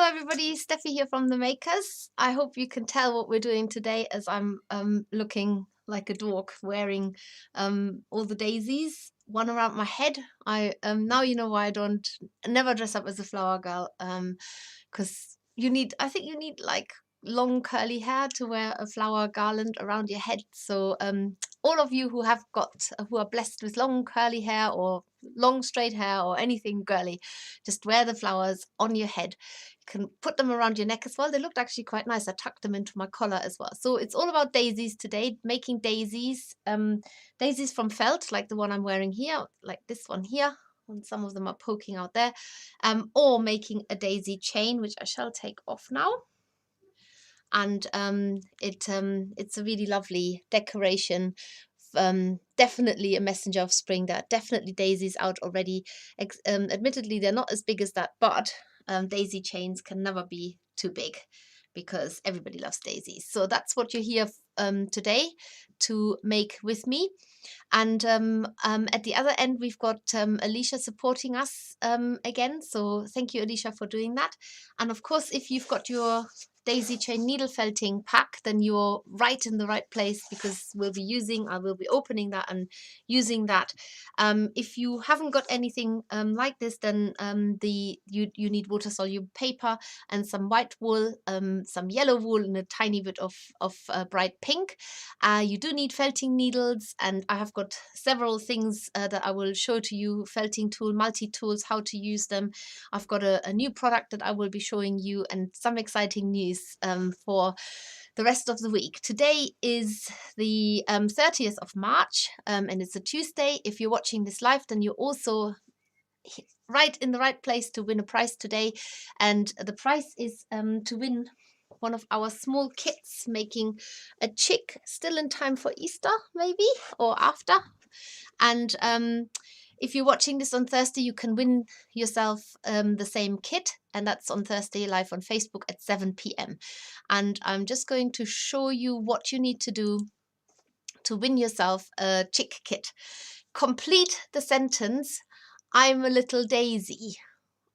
Hello everybody, Steffi here from The Makers. I hope you can tell what we're doing today as I'm looking like a dork wearing all the daisies, one around my head. I now you know why I don't never dress up as a flower girl, because I think you need like long curly hair to wear a flower garland around your head. So all of you who are blessed with long curly hair or long straight hair or anything girly, just wear the flowers on your head. You can put them around your neck as well. They looked actually quite nice. I tucked them into my collar as well. So it's all about daisies today, making daisies. Daisies from felt, like the one I'm wearing here, like this one here. And some of them are poking out there. Or making a daisy chain, which I shall take off now. And it's a really lovely decoration. Definitely a messenger of spring. There are definitely daisies out already. Admittedly, they're not as big as that, but daisy chains can never be too big because everybody loves daisies. So that's what you're here today to make with me. And at the other end, we've got Alicia supporting us again. So thank you, Alicia, for doing that. And of course, if you've got your daisy chain needle felting pack, then you're right in the right place, because I will be opening that and using that. If you haven't got anything like this, then you need water soluble paper and some white wool, some yellow wool, and a tiny bit of bright pink. You do need felting needles, and I have got several things that I will show to you: felting tool, multi-tools, how to use them. I've got a new product that I will be showing you, and some exciting news for the rest of the week. Today is the 30th of March, and it's a Tuesday. If you're watching this live, then you're also right in the right place to win a prize today, and the prize is to win one of our small kits, making a chick, still in time for Easter maybe, or after. And if you're watching this on Thursday, you can win yourself the same kit, and that's on Thursday live on Facebook at 7 p.m. And I'm just going to show you what you need to do to win yourself a chick kit. Complete the sentence, "I'm a little daisy."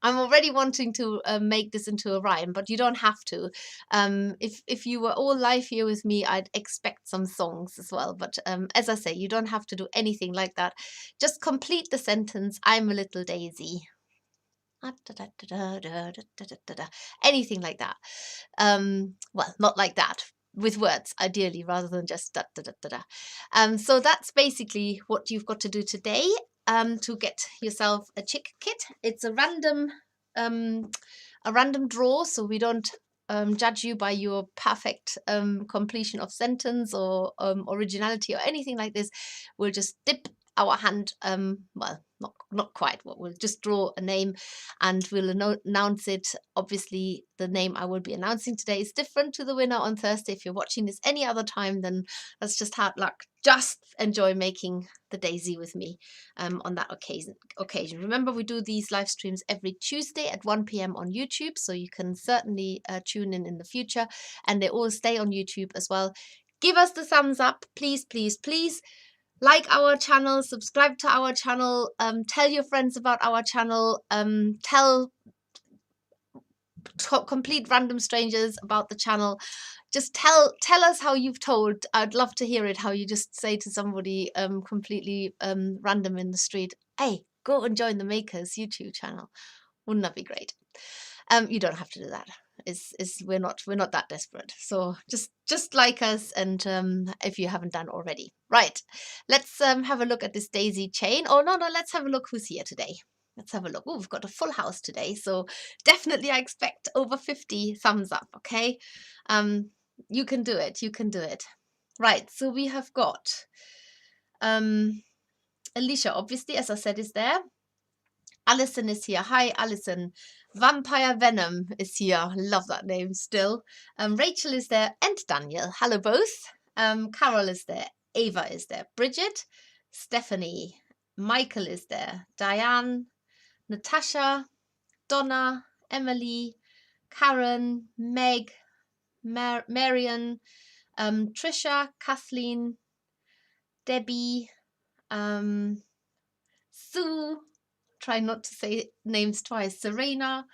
I'm already wanting to make this into a rhyme, but you don't have to. If you were all live here with me, I'd expect some songs as well. But as I say, you don't have to do anything like that. Just complete the sentence, "I'm a little daisy." Anything like that. Well, not like that. With words, ideally, rather than just da da da da da. So that's basically what you've got to do today. To get yourself a chick kit. It's a random draw, so we don't judge you by your perfect completion of sentence or originality or anything like this. We'll just dip our hand, well, not quite, we'll just draw a name and we'll announce it. Obviously, the name I will be announcing today is different to the winner on Thursday. If you're watching this any other time, then that's just hard luck. Just enjoy making the daisy with me on that occasion. Remember, we do these live streams every Tuesday at 1 p.m. on YouTube, so you can certainly tune in the future, and they all stay on YouTube as well. Give us the thumbs up, please, please, please. Like our channel, subscribe to our channel, tell your friends about our channel, tell complete random strangers about the channel. Just tell us how you've told. I'd love to hear it, how you just say to somebody completely random in the street, "Hey, go and join the Makers YouTube channel." Wouldn't that be great? You don't have to do that. We're not that desperate. So just like us, and if you haven't done already. Right, let's have a look at this daisy chain. Oh no, let's have a look who's here today. Let's have a look. Oh, we've got a full house today, so definitely I expect over 50 thumbs up. Okay, you can do it. You can do it. Right, so we have got Alicia, obviously, as I said, is there. Alison is here. Hi, Alison. Vampire Venom is here. Love that name still. Rachel is there, and Daniel. Hello, both. Carol is there. Ava is there. Bridget, Stephanie, Michael is there. Diane, Natasha, Donna, Emily, Karen, Meg, Marion, Trisha, Kathleen, Debbie, Sue. Try not to say names twice. Serena,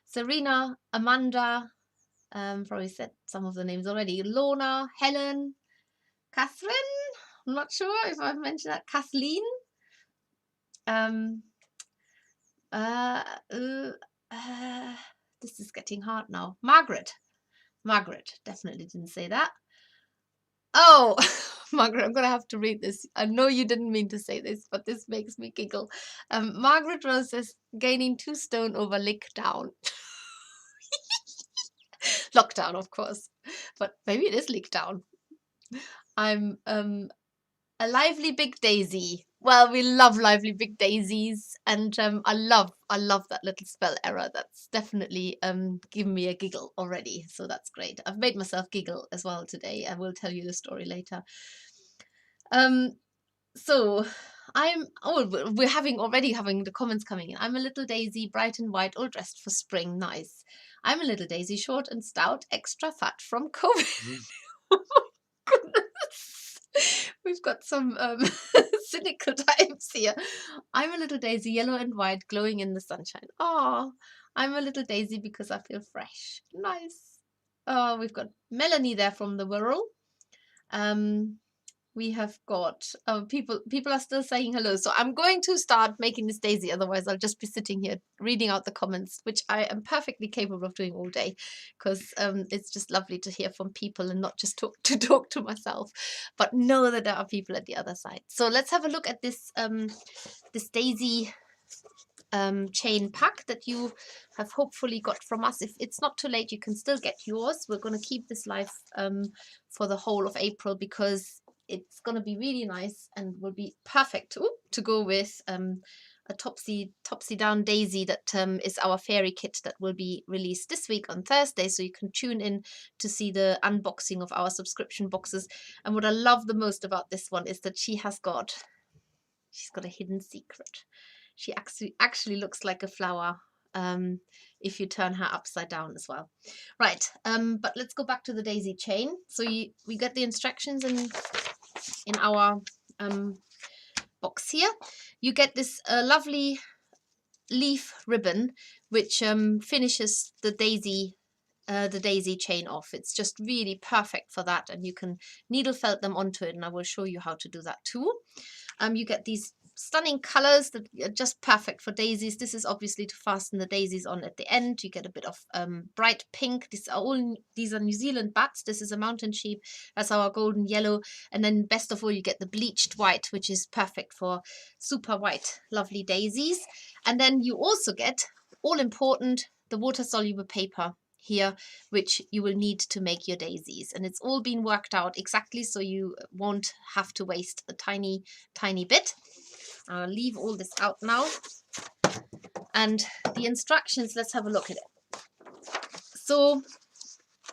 Serena, Amanda, probably said some of the names already. Lorna, Helen, Catherine, I'm not sure if I've mentioned that. Kathleen, um, uh, uh, this is getting hard now. Margaret, definitely didn't say that. Oh, Margaret, I'm gonna have to read this. I know you didn't mean to say this, but this makes me giggle. Margaret Rose says, gaining 2 stone over lick down. Lockdown, of course, but maybe it is lick down. I'm a lively big daisy. Well, we love lively big daisies, and I love that little spell error. That's definitely given me a giggle already, so that's great. I've made myself giggle as well today. I will tell you the story later. So we're already having the comments coming in. I'm a little daisy, bright and white, all dressed for spring. Nice. I'm a little daisy, short and stout, extra fat from COVID. Oh my goodness. We've got some cynical types here. I'm a little daisy, yellow and white, glowing in the sunshine. Oh, I'm a little daisy because I feel fresh. Nice. Oh, we've got Melanie there from the Wirral. We have got people are still saying hello, so I'm going to start making this daisy, otherwise I'll just be sitting here reading out the comments, which I am perfectly capable of doing all day, because it's just lovely to hear from people and not just talk to myself, but know that there are people at the other side. So let's have a look at this this daisy chain pack that you have hopefully got from us. If it's not too late, you can still get yours. We're going to keep this live for the whole of April, because it's going to be really nice and will be perfect to go with a topsy down daisy that is our fairy kit that will be released this week on Thursday, so you can tune in to see the unboxing of our subscription boxes. And what I love the most about this one is that she's got a hidden secret. She actually looks like a flower if you turn her upside down as well. Right, but let's go back to the daisy chain. So we get the instructions in our box here. You get this lovely leaf ribbon which finishes the daisy chain off. It's just really perfect for that, and you can needle felt them onto it, and I will show you how to do that too. You get these stunning colors that are just perfect for daisies. This is obviously to fasten the daisies on at the end. You get a bit of bright pink. These are New Zealand bats. This is a mountain sheep. That's our golden yellow. And then best of all, you get the bleached white, which is perfect for super white, lovely daisies. And then you also get, all important, the water soluble paper here, which you will need to make your daisies, and it's all been worked out exactly, so you won't have to waste a tiny bit. I'll leave all this out now, and the instructions, let's have a look at it. So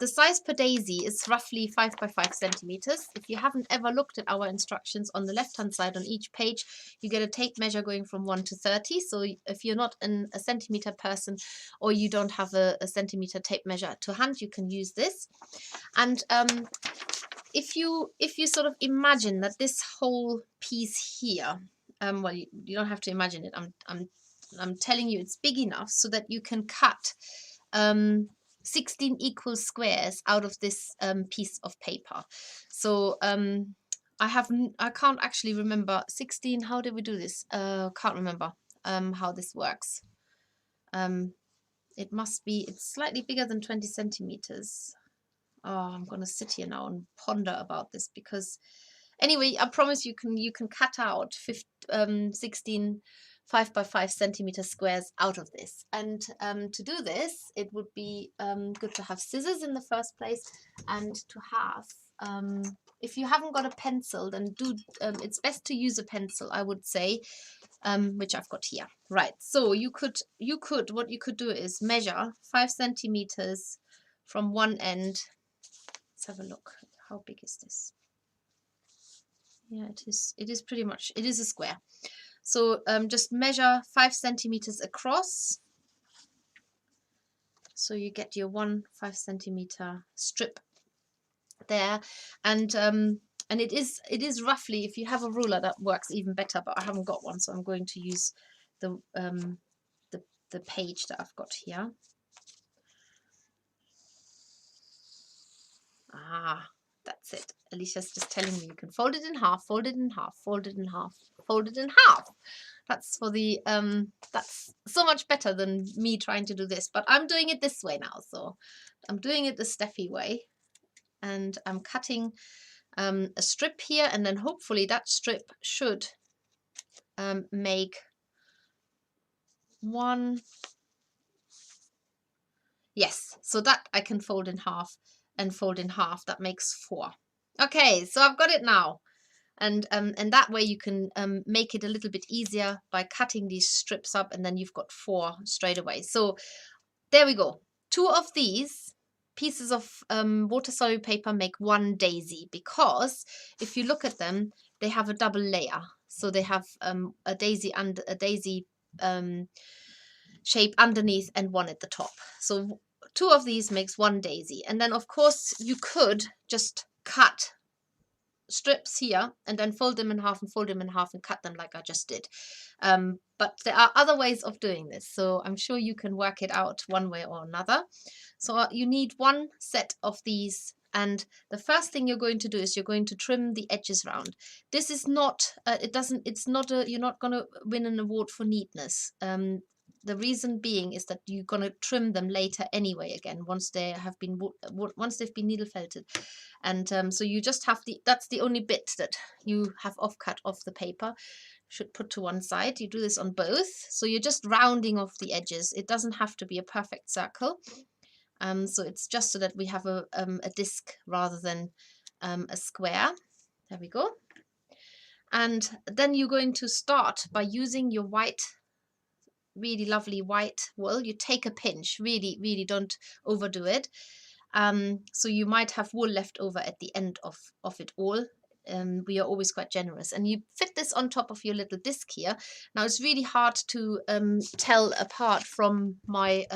the size per daisy is roughly 5 by 5 centimeters. If you haven't ever looked at our instructions, on the left hand side on each page you get a tape measure going from 1 to 30. So if you're not a centimeter person, or you don't have a centimeter tape measure to hand, you can use this. And if you sort of imagine that this whole piece here, well, you don't have to imagine it. I'm telling you, it's big enough so that you can cut 16 equal squares out of this piece of paper. So I can't actually remember 16. How did we do this? Can't remember how this works. It must be, it's slightly bigger than 20 centimeters. Oh, I'm gonna sit here now and ponder about this, because anyway, I promise you can cut out 16 5 by 5 centimeter squares out of this. And to do this, it would be good to have scissors in the first place, and to have, if you haven't got a pencil, then it's best to use a pencil, I would say, which I've got here. Right, so what you could do is measure 5 centimeters from one end. Let's have a look. How big is this? Yeah, it is pretty much, it is a square. So just measure 5 centimeters across. So you get your 5 centimeter strip there, and it is roughly, if you have a ruler that works even better, but I haven't got one, so I'm going to use the page that I've got here. Ah, that's it. Alicia's just telling me you can fold it in half, fold it in half, fold it in half, fold it in half. That's for the, that's so much better than me trying to do this. But I'm doing it this way now. So I'm doing it the Steffi way. And I'm cutting a strip here. And then hopefully that strip should make one. Yes, so that I can fold in half and fold in half. That makes 4. Okay, so I've got it now. And that way you can make it a little bit easier by cutting these strips up, and then you've got 4 straight away. So there we go. 2 of these pieces of water-soluble paper make 1 daisy, because if you look at them, they have a double layer. So they have a daisy and a daisy shape underneath and 1 at the top. So 2 of these makes 1 daisy. And then of course you could just cut strips here and then fold them in half and fold them in half and cut them like I just did. But there are other ways of doing this, so I'm sure you can work it out one way or another. So you need 1 set of these, and the first thing you're going to do is you're going to trim the edges round. This is not you're not going to win an award for neatness. The reason being is that you're going to trim them later anyway, again, once they've been needle felted. And so you just have that's the only bit that you have offcut off the paper. Should put to one side. You do this on both. So you're just rounding off the edges. It doesn't have to be a perfect circle. So it's just so that we have a disc rather than a square. There we go. And then you're going to start by using your white, really lovely white wool. You take a pinch, really don't overdo it. So you might have wool left over at the end of it all. We are always quite generous, and you fit this on top of your little disc here. Now it's really hard to tell apart from my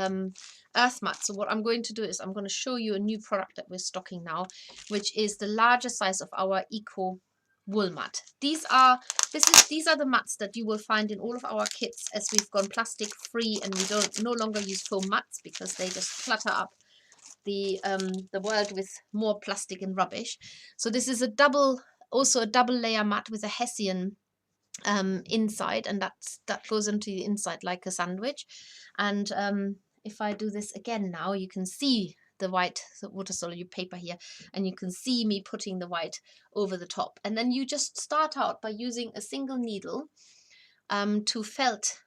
earth mat, so what I'm going to do is I'm going to show you a new product that we're stocking now, which is the larger size of our eco wool mat. These are the mats that you will find in all of our kits, as we've gone plastic free and we no longer use foam mats because they just clutter up the world with more plastic and rubbish. So this is also a double layer mat with a Hessian inside, and that goes into the inside like a sandwich. And if I do this again now, you can see the white water-soluble paper here, and you can see me putting the white over the top. And then you just start out by using a single needle to felt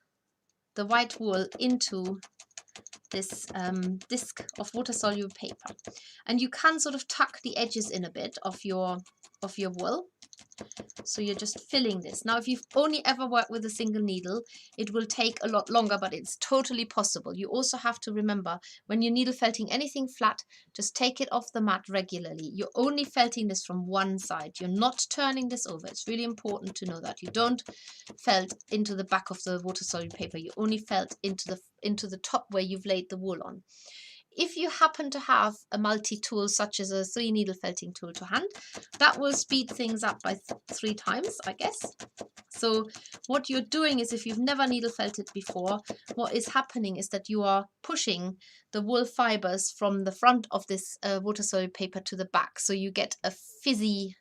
the white wool into this disc of water-soluble paper, and you can sort of tuck the edges in a bit of your wool. So you're just filling this. Now, if you've only ever worked with a single needle, it will take a lot longer, but it's totally possible. You also have to remember, when you're needle felting anything flat, just take it off the mat regularly. You're only felting this from one side. You're not turning this over. It's really important to know that. You don't felt into the back of the water-soluble paper. You only felt into the top where you've laid the wool on. If you happen to have a multi-tool, such as a 3 needle felting tool to hand, that will speed things up by 3 times, I guess. So what you're doing is, if you've never needle felted before, what is happening is that you are pushing the wool fibers from the front of this water-soluble paper to the back. So you get a frizzy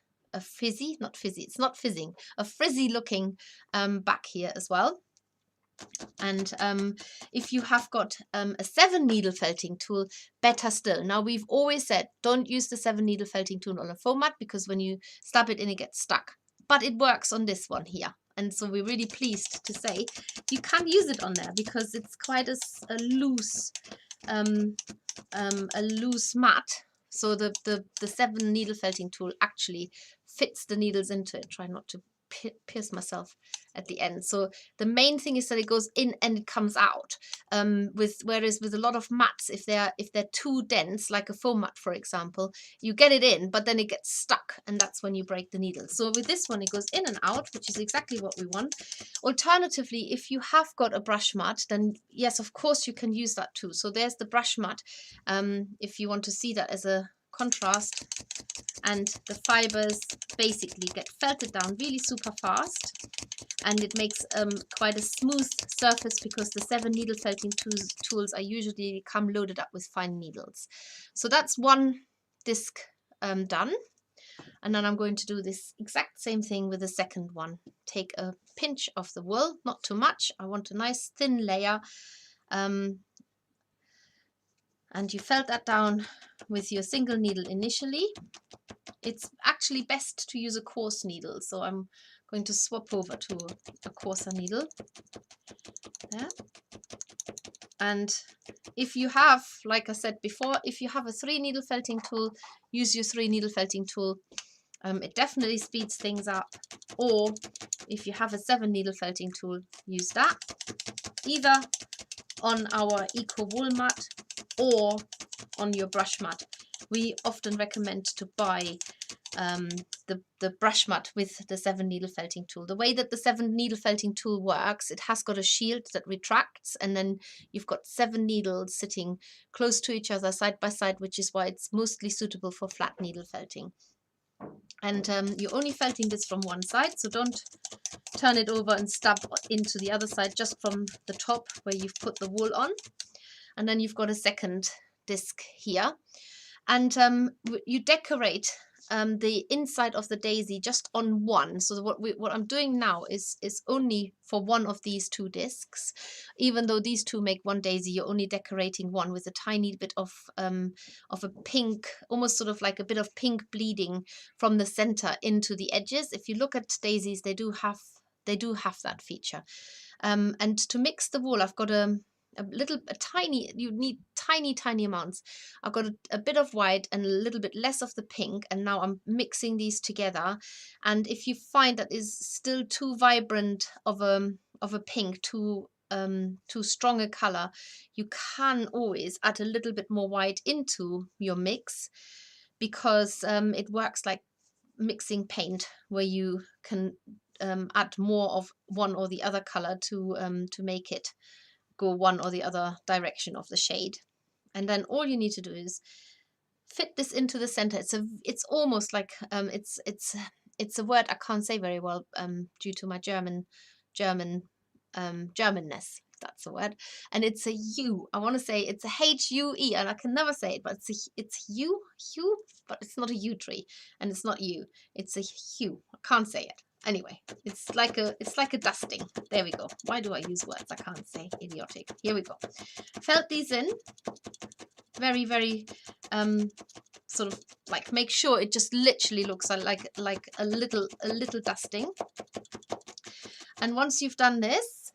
looking back here as well. And if you have got a 7 needle felting tool, better still. Now, we've always said don't use the 7 needle felting tool on a foam mat, because when you stab it in, it gets stuck. But it works on this one here, and so we're really pleased to say you can use it on there, because it's quite a loose mat. So the 7 needle felting tool actually fits the needles into it. Try not to pierce myself at the end. So the main thing is that it goes in and it comes out. Whereas with a lot of mats, if they're too dense, like a foam mat for example, you get it in, but then it gets stuck, and that's when you break the needle. So with this one, it goes in and out, which is exactly what we want. Alternatively, if you have got a brush mat, then yes, of course you can use that too. So there's the brush mat, if you want to see that as a contrast. And the fibers basically get felted down really super fast, and it makes quite a smooth surface, because the 7 needle felting tools are usually come loaded up with fine needles. So that's one disc done. And then I'm going to do this exact same thing with the second one. Take a pinch of the wool, not too much. I want a nice thin layer. And you felt that down with your single needle initially. It's actually best to use a coarse needle, so I'm going to swap over to a coarser needle there. And if you have, like I said before, if you have a 3 needle felting tool, use your 3 needle felting tool. It definitely speeds things up. Or if you have a 7 needle felting tool, use that, either on our eco wool mat or on your brush mat. We often recommend to buy the brush mat with the 7 needle felting tool. The way that the 7 needle felting tool works, it has got a shield that retracts, and then you've got 7 needles sitting close to each other side by side, which is why it's mostly suitable for flat needle felting. And you're only felting this from one side, so don't turn it over and stab into the other side, just from the top where you've put the wool on. And then you've got a second disc here, and you decorate the inside of the daisy just on one. So what I'm doing now is only for one of these 2 discs. Even though these 2 make one daisy, you're only decorating one with a tiny bit of a pink, almost sort of like a bit of pink bleeding from the center into the edges. If you look at daisies, they do have that feature. And to mix the wool, I've got you need tiny amounts. I've got a bit of white and a little bit less of the pink, and now I'm mixing these together. And if you find that is still too vibrant of a pink, too strong a color, you can always add a little bit more white into your mix, because it works like mixing paint, where you can add more of one or the other color to make it go one or the other direction of the shade. And then all you need to do is fit this into the center. It's almost like it's a word I can't say very well due to my Germanness. That's the word. And it's a U. I want to say it's a H-U-E, and I can never say it, but it's U, but it's not a U tree, and it's not U. It's a hue. I can't say it. Anyway, it's like a dusting. There we go. Why do I use words I can't say? Idiotic. Here we go. Felt these in. Very, very sort of like, make sure it just literally looks like a little dusting. And once you've done this,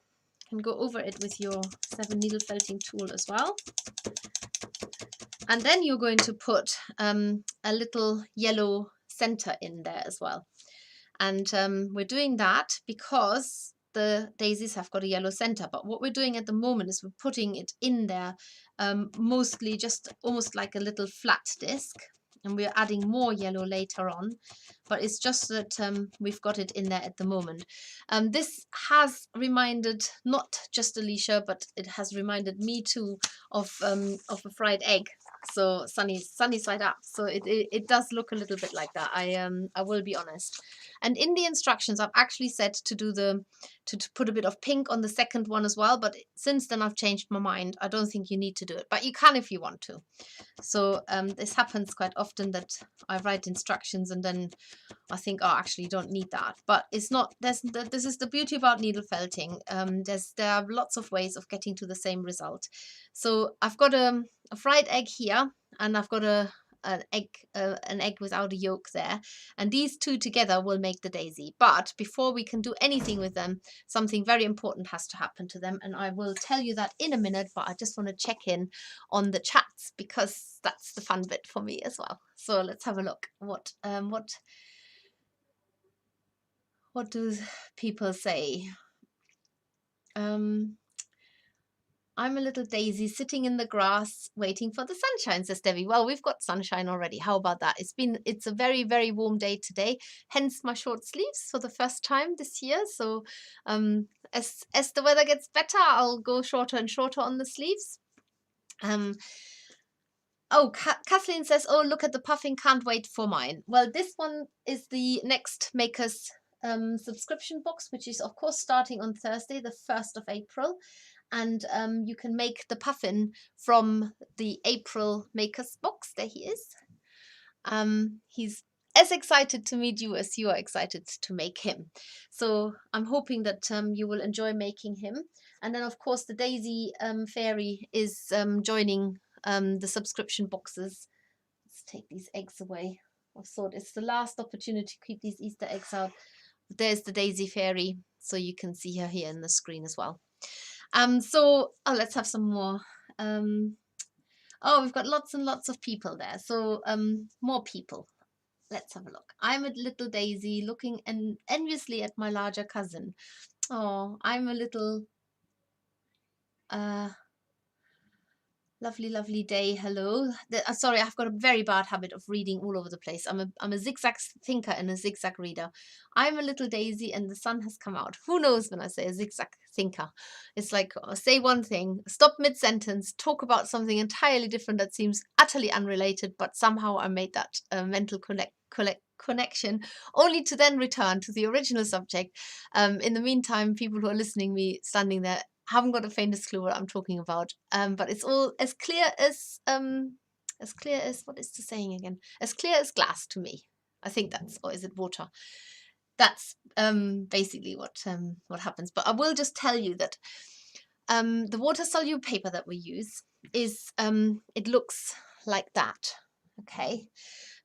you can go over it with your 7 needle felting tool as well. And then you're going to put a little yellow center in there as well. And we're doing that because the daisies have got a yellow center. But what we're doing at the moment is we're putting it in there, mostly just almost like a little flat disc. And we're adding more yellow later on. But it's just that we've got it in there at the moment. This has reminded not just Alicia, but it has reminded me too of a fried egg. So sunny side up. So it does look a little bit like that. I will be honest. And in the instructions, I've actually said to put a bit of pink on the second one as well. But since then, I've changed my mind. I don't think you need to do it, but you can if you want to. So this happens quite often, that I write instructions and then I think, oh, actually, you don't need that. But it's not. This is the beauty about needle felting. There are lots of ways of getting to the same result. So I've got a fried egg here, and I've got an egg without a yolk there, and these 2 together will make the daisy. But before we can do anything with them, something very important has to happen to them, and I will tell you that in a minute. But I just want to check in on the chats, because that's the fun bit for me as well. So let's have a look. What do people say? I'm a little daisy sitting in the grass waiting for the sunshine, says Debbie. Well, we've got sunshine already. How about that? It's a very, very warm day today, hence my short sleeves for the first time this year. So as the weather gets better, I'll go shorter and shorter on the sleeves. Oh, Kathleen says, oh, look at the puffing, can't wait for mine. Well, this one is the next Makers subscription box, which is of course starting on Thursday, the 1st of April. And you can make the puffin from the April Makers box. There he is. He's as excited to meet you as you are excited to make him. So I'm hoping that you will enjoy making him. And then, of course, the Daisy fairy is joining the subscription boxes. Let's take these eggs away. I thought it's the last opportunity to keep these Easter eggs out. There's the Daisy fairy, so you can see her here in the screen as well. Let's have some more. Oh, we've got lots and lots of people there. So more people. Let's have a look. I'm a little Daisy looking enviously at my larger cousin. Oh, I'm a little lovely, lovely day. Hello. Sorry, I've got a very bad habit of reading all over the place. I'm a zigzag thinker and a zigzag reader. I'm a little Daisy and the sun has come out. Who knows when I say a zigzag thinker? It's like say one thing, stop mid-sentence, talk about something entirely different that seems utterly unrelated, but somehow I made that mental connection, only to then return to the original subject. In the meantime, people who are listening me standing there haven't got the faintest clue what I'm talking about. But it's all as clear as what is the saying again? As clear as glass to me. I think that's, or is it water? That's basically what happens. But I will just tell you that the water soluble paper that we use is it looks like that. Okay.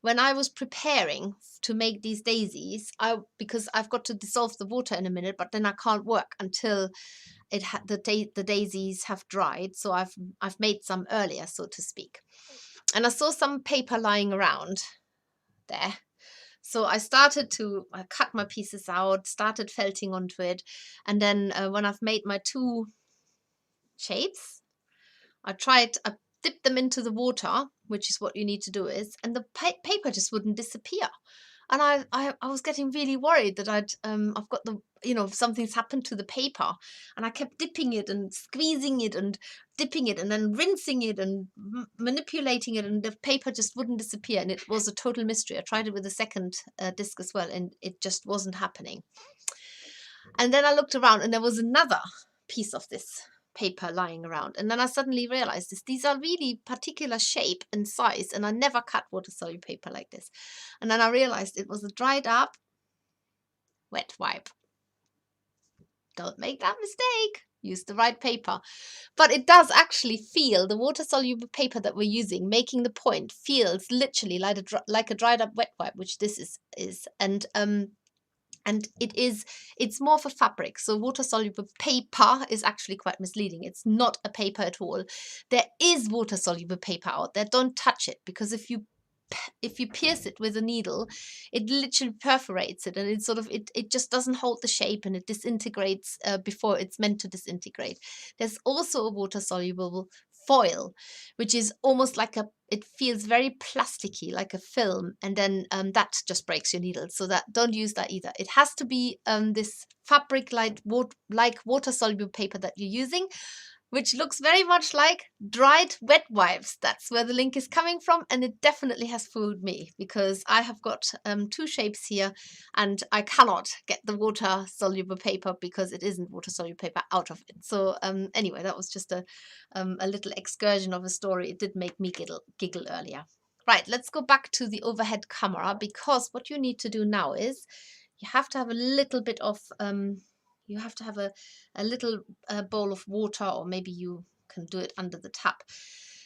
When I was preparing to make these daisies, because I've got to dissolve the water in a minute, but then I can't work until the daisies have dried. So I've made some earlier, so to speak. And I saw some paper lying around there. So I cut my pieces out, started felting onto it. And then when I've made my two shapes, I dipped them into the water, which is what you need to do and the paper just wouldn't disappear. And I was getting really worried that I've got something's happened to the paper, and I kept dipping it and squeezing it and dipping it and then rinsing it and manipulating it, and the paper just wouldn't disappear. And it was a total mystery. I tried it with a second disc as well, and it just wasn't happening. And then I looked around, and there was another piece of this paper lying around, and then I suddenly realized these are really particular shape and size, and I never cut water soluble paper like this. And then I realized it was a dried up wet wipe. Don't make that mistake. Use the right paper. But it does actually feel, the water soluble paper that we're using, making the point, feels literally like a dried up wet wipe, which this is. And it's more for fabric. So water soluble paper is actually quite misleading. It's not a paper at all. There is water soluble paper out there. Don't touch it, because if you pierce it with a needle, it literally perforates it, and it just doesn't hold the shape, and it disintegrates before it's meant to disintegrate. There's also a water soluble foil, which is almost like it feels very plasticky, like a film, and then that just breaks your needle. So don't use that either. It has to be this fabric like water soluble paper that you're using, which looks very much like dried wet wipes. That's where the link is coming from, and it definitely has fooled me, because I have got two shapes here, and I cannot get the water soluble paper, because it isn't water soluble paper, out of it. So anyway, that was just a little excursion of a story. It did make me giggle earlier. Right, let's go back to the overhead camera, because what you need to do now is you have to have a little bit of you have to have a little bowl of water, or maybe you can do it under the tap.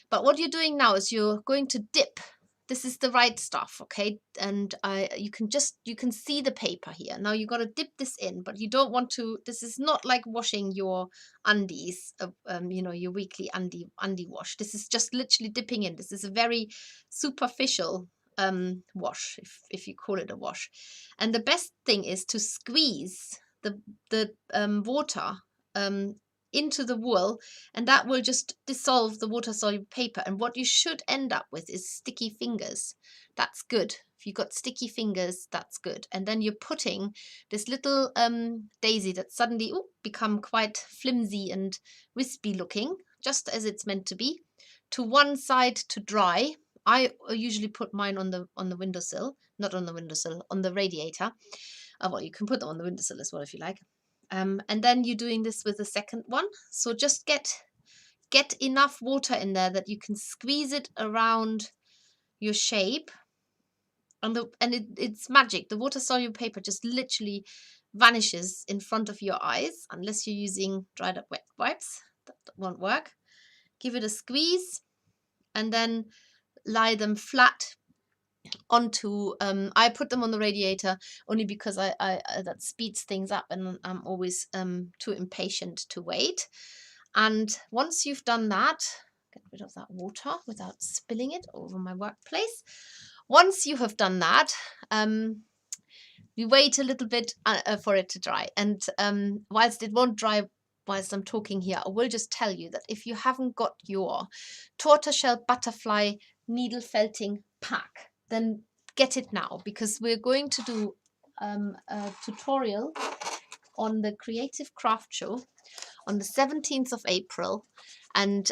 But what you're doing now is you're going to dip. This is the right stuff, okay? And you can see the paper here. Now you've got to dip this in, but you don't want to. This is not like washing your undies, your weekly undie wash. This is just literally dipping in. This is a very superficial wash, if you call it a wash. And the best thing is to squeeze the water into the wool, and that will just dissolve the water soluble paper. And what you should end up with is sticky fingers. That's good. If you've got sticky fingers, that's good. And then you're putting this little daisy that suddenly become quite flimsy and wispy looking, just as it's meant to be, to one side to dry. I usually put mine on the windowsill, not on the windowsill, on the radiator. Well, you can put them on the windowsill as well if you like. And then you're doing this with the second one. So just get enough water in there that you can squeeze it around your shape. it's magic. The water soluble paper just literally vanishes in front of your eyes, unless you're using dried up wet wipes. That won't work. Give it a squeeze and then lie them flat onto, I put them on the radiator only because I that speeds things up, and I'm always too impatient to wait. And once you've done that, get rid of that water without spilling it over my workplace. Once you have done that, you wait a little bit for it to dry. And whilst it won't dry whilst I'm talking here, I will just tell you that if you haven't got your tortoiseshell butterfly needle felting pack, then get it now, because we're going to do a tutorial on the Creative Craft Show on the 17th of April. And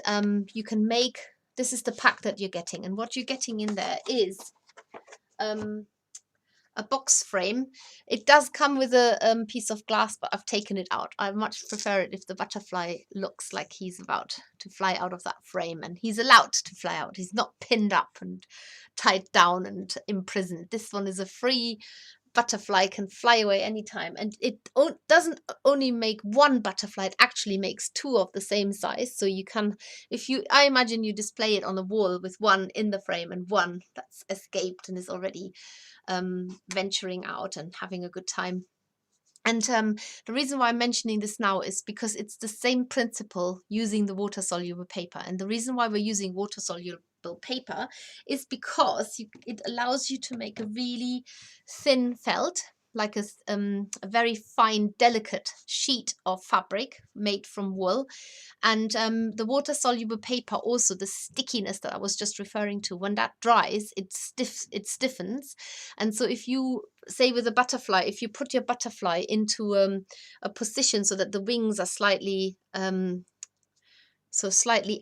you can make, this is the pack that you're getting, and what you're getting in there is a box frame. It does come with a piece of glass, but I've taken it out. I much prefer it if the butterfly looks like he's about to fly out of that frame, and he's allowed to fly out. He's not pinned up and tied down and imprisoned. This one is a free butterfly, can fly away anytime, and it doesn't only make one butterfly, it actually makes two of the same size. So you can, I imagine you display it on the wall with one in the frame and one that's escaped and is already venturing out and having a good time. And the reason why I'm mentioning this now is because it's the same principle using the water soluble paper. And the reason why we're using water soluble paper is because it allows you to make a really thin felt, like a very fine, delicate sheet of fabric made from wool. And the water soluble paper, also the stickiness that I was just referring to, when that dries, it stiffens. And so if you say with a butterfly, if you put your butterfly into a position so that the wings are slightly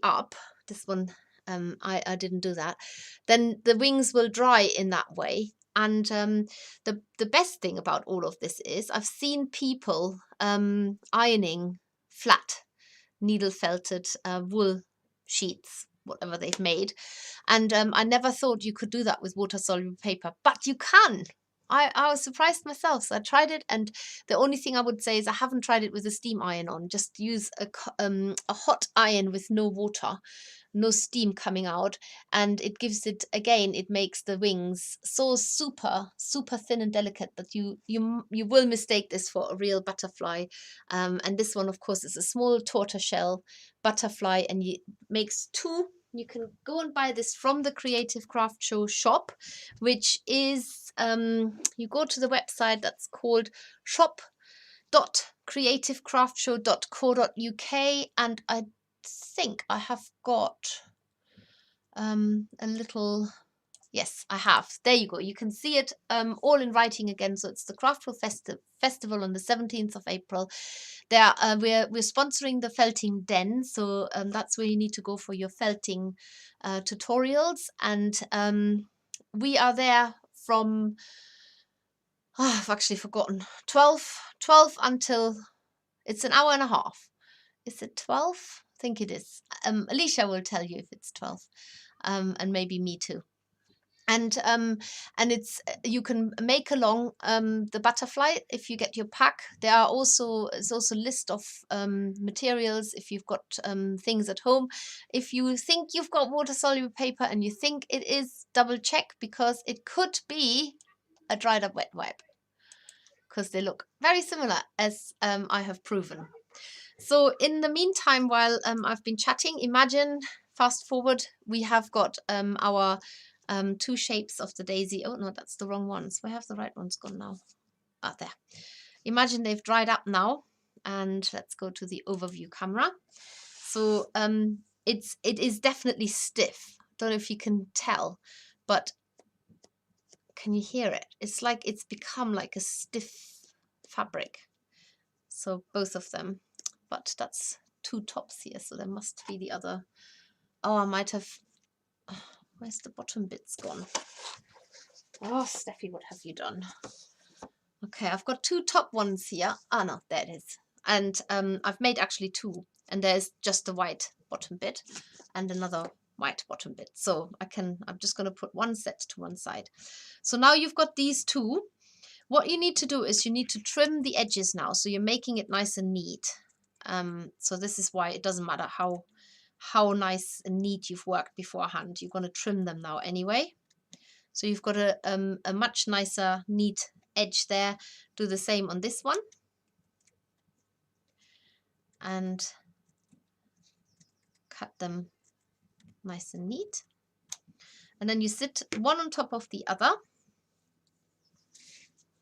up, this one I didn't do that, then the wings will dry in that way. And the best thing about all of this is I've seen people ironing flat needle felted wool sheets, whatever they've made, and I never thought you could do that with water soluble paper, but you can. I was surprised myself, so I tried it, and the only thing I would say is I haven't tried it with a steam iron on. Just use a hot iron with no water, no steam coming out, and it gives it, again, it makes the wings so super thin and delicate that you will mistake this for a real butterfly. And this one, of course, is a small tortoiseshell butterfly, and it makes two. You can go and buy this from the Creative Craft Show shop, which is you go to the website that's called shop.creativecraftshow.co.uk, and I think I have got a little, yes, I have. There you go. You can see it all in writing again. So it's the Craftful Festival on the 17th of April. There, we're sponsoring the felting den, so that's where you need to go for your felting tutorials. And we are there from, I've actually forgotten, 12 until, it's an hour and a half. Is it 12? I think it is. Alicia will tell you if it's 12, and maybe me too. And it's, you can make along the butterfly if you get your pack. There's also a list of materials if you've got things at home. If you think you've got water soluble paper and you think it is, double check, because it could be a dried up wet wipe, because they look very similar, as I have proven. So in the meantime, while I've been chatting, imagine, fast forward, we have got our two shapes of the daisy. Oh no, that's the wrong ones. Where have the right ones gone now? Ah, there. Imagine they've dried up now, and let's go to the overview camera. So it is definitely stiff. Don't know if you can tell, but can you hear it? It's like it's become like a stiff fabric. So both of them, but that's two tops here, so there must be the other. Oh, I might have. Where's the bottom bits gone? Oh, Steffi, what have you done? Okay, I've got two top ones here. Ah, no, there it is. And I've made actually two, and there's just the white bottom bit and another white bottom bit. So I'm just going to put one set to one side. So now you've got these two. What you need to do is you need to trim the edges now. So you're making it nice and neat. So this is why it doesn't matter how nice and neat you've worked beforehand. You're going to trim them now anyway. So you've got a much nicer, neat edge there. Do the same on this one. And cut them nice and neat. And then you sit one on top of the other.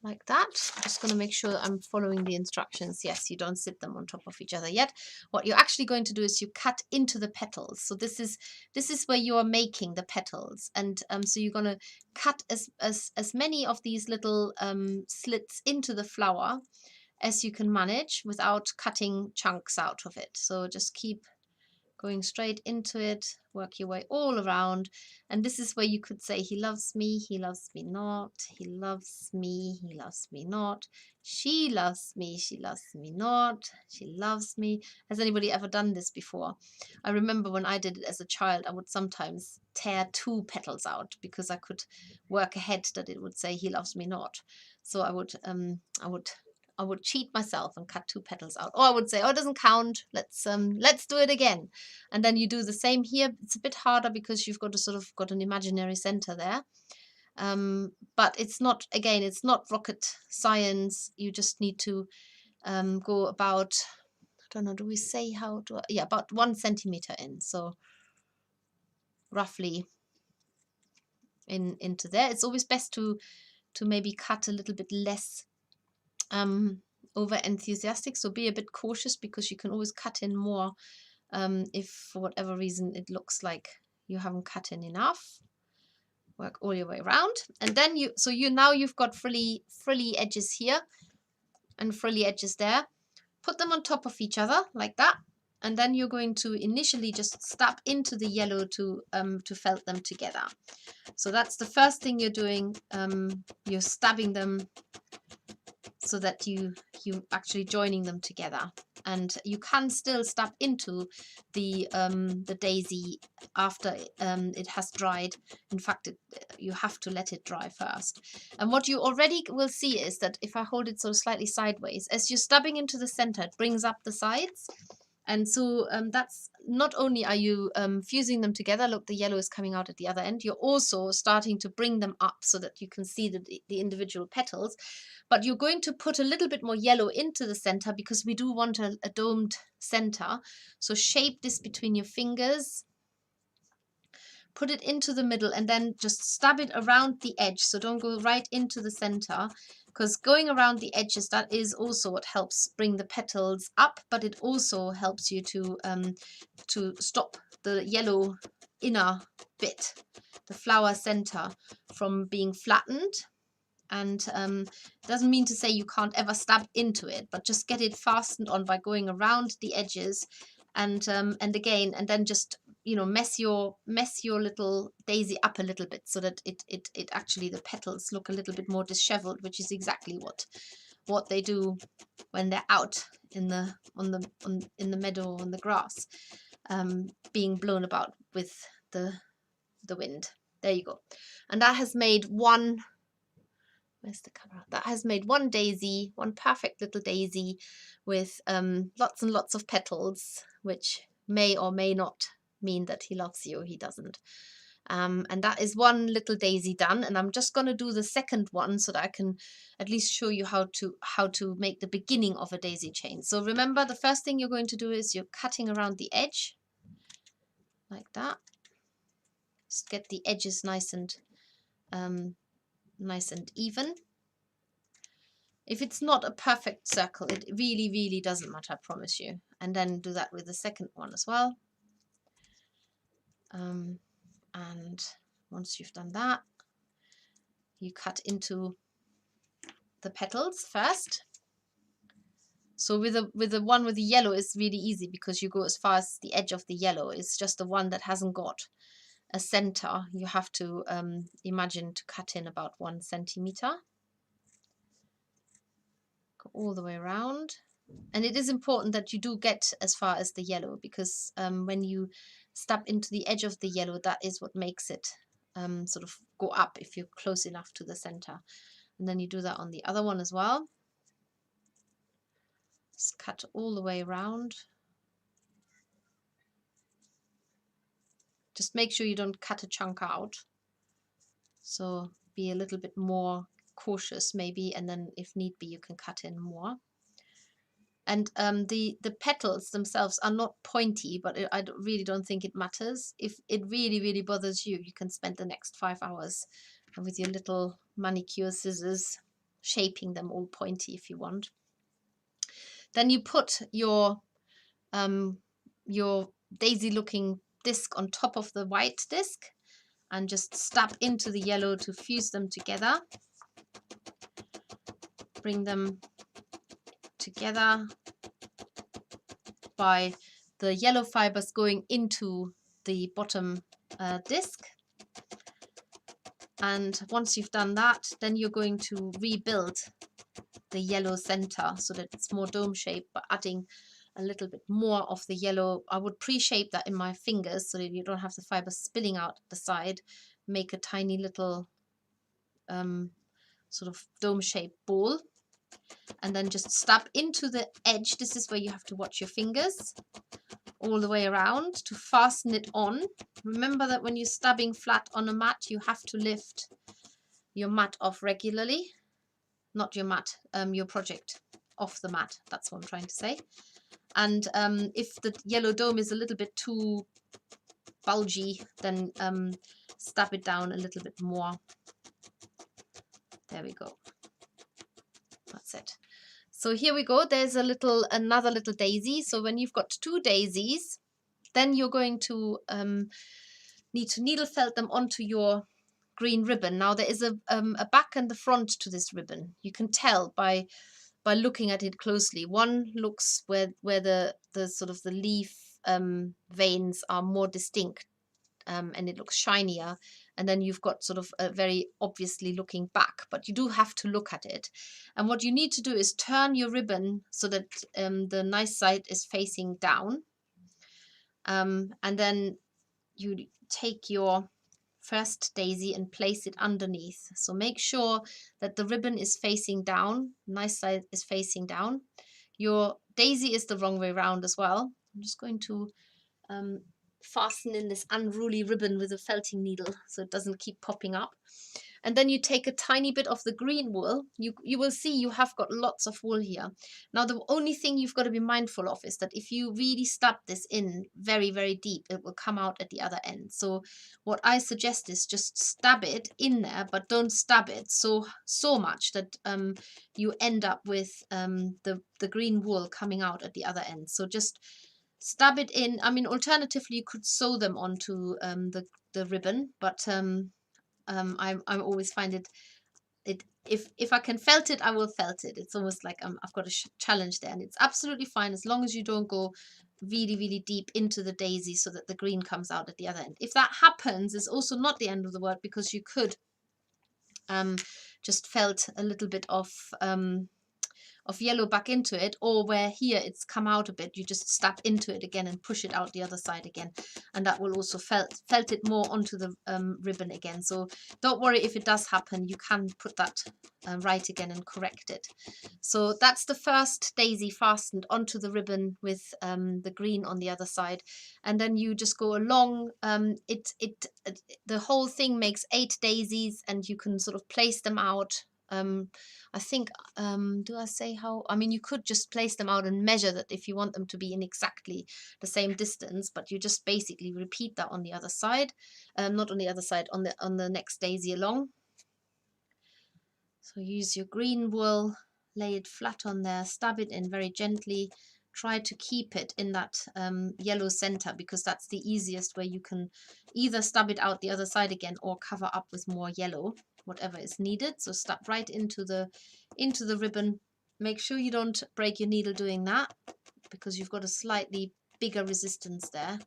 Like that. I'm just going to make sure that I'm following the instructions. Yes, you don't sit them on top of each other yet. What you're actually going to do is you cut into the petals. So this is where you are making the petals, and so you're going to cut as many of these little slits into the flower as you can manage without cutting chunks out of it. So just keep going straight into it, work your way all around. And this is where you could say, he loves me not, he loves me not, she loves me not, she loves me. Has anybody ever done this before? I remember when I did it as a child, I would sometimes tear 2 petals out because I could work ahead that it would say he loves me not. So I would cheat myself and cut 2 petals out. Or I would say, oh, it doesn't count. Let's do it again. And then you do the same here. It's a bit harder because you've got to sort of got an imaginary center there. But it's not, again, it's not rocket science. You just need to go about, I don't know, do we say how to, yeah, about 1 centimeter in. So roughly into there. It's always best to maybe cut a little bit less over enthusiastic, so be a bit cautious because you can always cut in more if for whatever reason it looks like you haven't cut in enough. Work all your way around, and then now you've got frilly edges here and frilly edges there. Put them on top of each other like that, and then you're going to initially just stab into the yellow to felt them together. So that's the first thing you're doing. You're stabbing them so that you actually joining them together, and you can still stab into the daisy after it has dried. In fact, you have to let it dry first. And what you already will see is that if I hold it so slightly sideways, as you're stabbing into the center, it brings up the sides. And so that's not only are you fusing them together, look, the yellow is coming out at the other end, you're also starting to bring them up so that you can see the individual petals, but you're going to put a little bit more yellow into the center because we do want a domed center. So shape this between your fingers, put it into the middle, and then just stab it around the edge. So don't go right into the center, because going around the edges, that is also what helps bring the petals up, but it also helps you to stop the yellow inner bit, the flower center, from being flattened. And doesn't mean to say you can't ever stab into it, but just get it fastened on by going around the edges, and again, and then just, you know, mess your little daisy up a little bit so that it actually, the petals look a little bit more disheveled, which is exactly what they do when they're out in the meadow, on the grass, being blown about with the wind. There you go. And that has made one, where's the camera? That has made one daisy, one perfect little daisy with lots and lots of petals, which may or may not mean that he loves you. He doesn't. And that is one little daisy done. And I'm just going to do the second one so that I can at least show you how to make the beginning of a daisy chain. So remember, the first thing you're going to do is you're cutting around the edge like that. Just get the edges nice and even. If it's not a perfect circle, it really, really doesn't matter, I promise you. And then do that with the second one as well. And once you've done that, you cut into the petals first. So with the one with the yellow, it's really easy because you go as far as the edge of the yellow. It's just the one that hasn't got a center. You have to imagine to cut in about 1 centimeter. Go all the way around. And it is important that you do get as far as the yellow, because when you stab into the edge of the yellow. That is what makes it sort of go up if you're close enough to the center. And then you do that on the other one as well. Just cut all the way around. Just make sure you don't cut a chunk out. So be a little bit more cautious maybe, and then if need be you can cut in more. And the petals themselves are not pointy, but I really don't think it matters. If it really bothers you, you can spend the next 5 hours with your little manicure scissors shaping them all pointy if you want. Then you put your daisy looking disc on top of the white disc and just stab into the yellow to fuse them together. Bring them together by the yellow fibers going into the bottom disc. And once you've done that, then you're going to rebuild the yellow center so that it's more dome shaped, but adding a little bit more of the yellow. I would pre-shape that in my fingers so that you don't have the fibers spilling out the side. Make a tiny little sort of dome shaped ball, and then just stab into the edge. This is where you have to watch your fingers all the way around to fasten it on. Remember that when you're stabbing flat on a mat, you have to lift your mat off regularly. Not your mat, your project off the mat. That's what I'm trying to say. And if the yellow dome is a little bit too bulgy, then stab it down a little bit more. There we go. That's it. So here we go. There's another little daisy. So when you've got 2 daisies, then you're going to need to needle felt them onto your green ribbon. Now there is a back and the front to this ribbon. You can tell by looking at it closely. One looks where the sort of the leaf veins are more distinct, and it looks shinier, and then you've got sort of a very obviously looking back, but you do have to look at it. And what you need to do is turn your ribbon so that the nice side is facing down, and then you take your first daisy and place it underneath. So make sure that the ribbon is facing down, nice side is facing down. Your daisy is the wrong way around as well. I'm just going to fasten in this unruly ribbon with a felting needle so it doesn't keep popping up. And then you take a tiny bit of the green wool. You will see you have got lots of wool here. Now the only thing you've got to be mindful of is that if you really stab this in very deep, it will come out at the other end. So what I suggest is just stab it in there, but don't stab it so much that you end up with the green wool coming out at the other end. So just stab it in. I mean, alternatively, you could sew them onto the ribbon, but I always find it if I can felt it, I will felt it. It's almost like I've got a challenge there, and it's absolutely fine as long as you don't go really deep into the daisy so that the green comes out at the other end. If that happens, it's also not the end of the world, because you could just felt a little bit of yellow back into it, or where here it's come out a bit, you just stab into it again and push it out the other side again, and that will also felt it more onto the ribbon again. So don't worry if it does happen, you can put that right again and correct it. So that's the first daisy fastened onto the ribbon with the green on the other side, and then you just go along. The whole thing makes 8 daisies, and you can sort of place them out. I think, do I say how? I mean, you could just place them out and measure that if you want them to be in exactly the same distance, but you just basically repeat that on the other side, not on the other side, on the next daisy along. So use your green wool, lay it flat on there, stab it in very gently. Try to keep it in that yellow center, because that's the easiest, where you can either stab it out the other side again or cover up with more yellow, whatever is needed. So stab right into the ribbon. Make sure you don't break your needle doing that, because you've got a slightly bigger resistance there.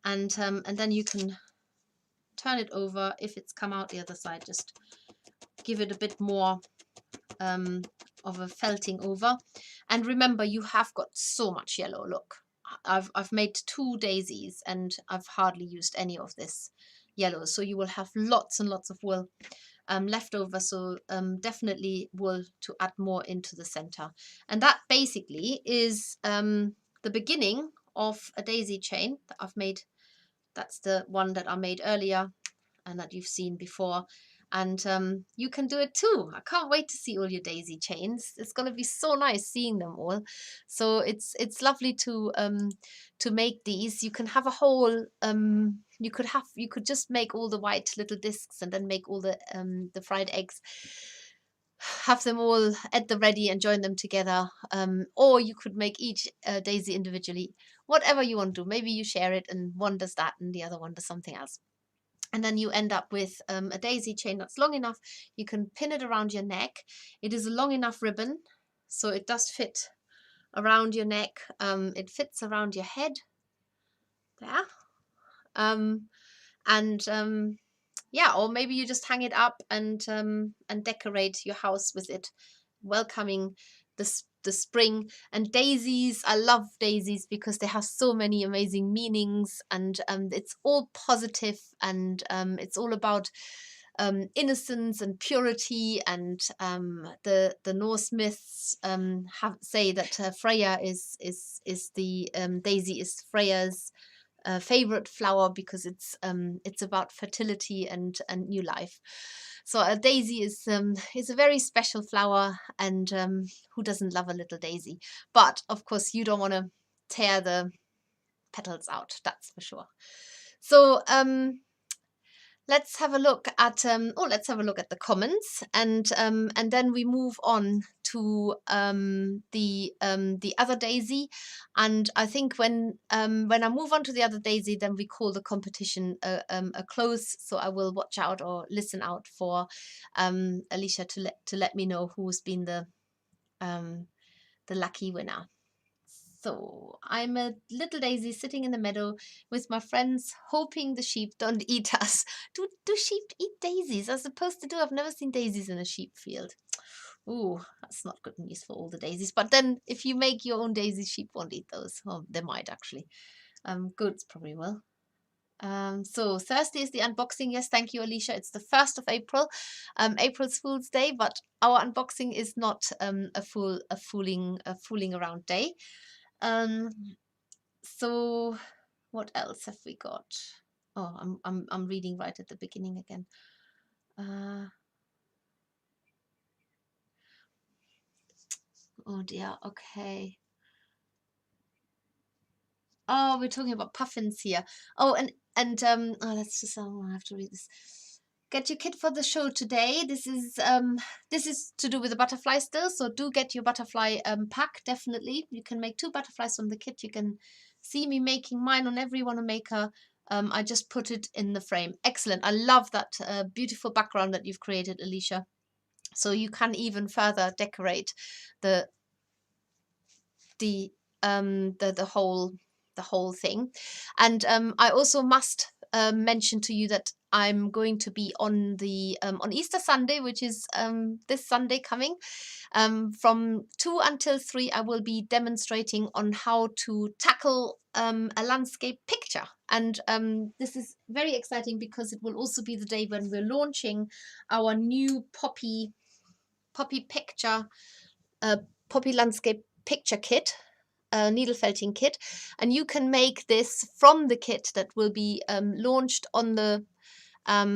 And then you can turn it over. If it's come out the other side, just give it a bit more of a felting over. And remember, you have got so much yellow. Look, I've made 2 daisies and I've hardly used any of this yellow, so you will have lots and lots of wool left over, so definitely wool to add more into the center. And that basically is the beginning of a daisy chain that I've made. That's the one that I made earlier and that you've seen before. And you can do it too. I can't wait to see all your daisy chains. It's going to be so nice seeing them all. So it's lovely to make these. You can have a whole you could just make all the white little discs and then make all the fried eggs, have them all at the ready and join them together, or you could make each daisy individually, whatever you want to do. Maybe you share it and one does that and the other one does something else. And then you end up with a daisy chain that's long enough. You can pin it around your neck. It is a long enough ribbon, so it does fit around your neck. It fits around your head there. Yeah, or maybe you just hang it up and decorate your house with it, welcoming the spring. And daisies, I love daisies because they have so many amazing meanings, and it's all positive, and it's all about innocence and purity. And the Norse myths say that Freya is the daisy is Freya's favorite flower because it's about fertility and new life. So a daisy is a very special flower, and who doesn't love a little daisy? But of course you don't want to tear the petals out, that's for sure. So let's have a look at the comments, and then we move on to the other daisy. And I think when I move on to the other daisy, then we call the competition a close. So I will watch out or listen out for Alicia to let me know who's been the lucky winner. So I'm a little daisy sitting in the meadow with my friends, hoping the sheep don't eat us. Do sheep eat daisies? As opposed to do, I've never seen daisies in a sheep field. Ooh, that's not good news for all the daisies. But then if you make your own daisies, sheep won't eat those. Oh, they might actually. Goats probably will. So Thursday is the unboxing. Yes, thank you, Alicia. It's the 1st of April, April's Fool's Day, but our unboxing is not a fooling around day. So what else have we got? Oh, I'm reading right at the beginning again. Oh dear. Okay. Oh, we're talking about puffins here. Oh, and oh, that's just I have to read this. Get your kit for the show today. This is to do with the butterfly still, so do get your butterfly pack, definitely. You can make 2 butterflies from the kit. You can see me making mine on Every Wanna Maker. I just put it in the frame. Excellent. I love that beautiful background that you've created, Alicia. So you can even further decorate the whole thing. And I also must mention to you that I'm going to be on the on Easter Sunday, which is this Sunday coming, from 2 until 3. I will be demonstrating on how to tackle a landscape picture. And this is very exciting because it will also be the day when we're launching our new poppy picture poppy landscape picture kit, needle felting kit. And you can make this from the kit that will be launched on the I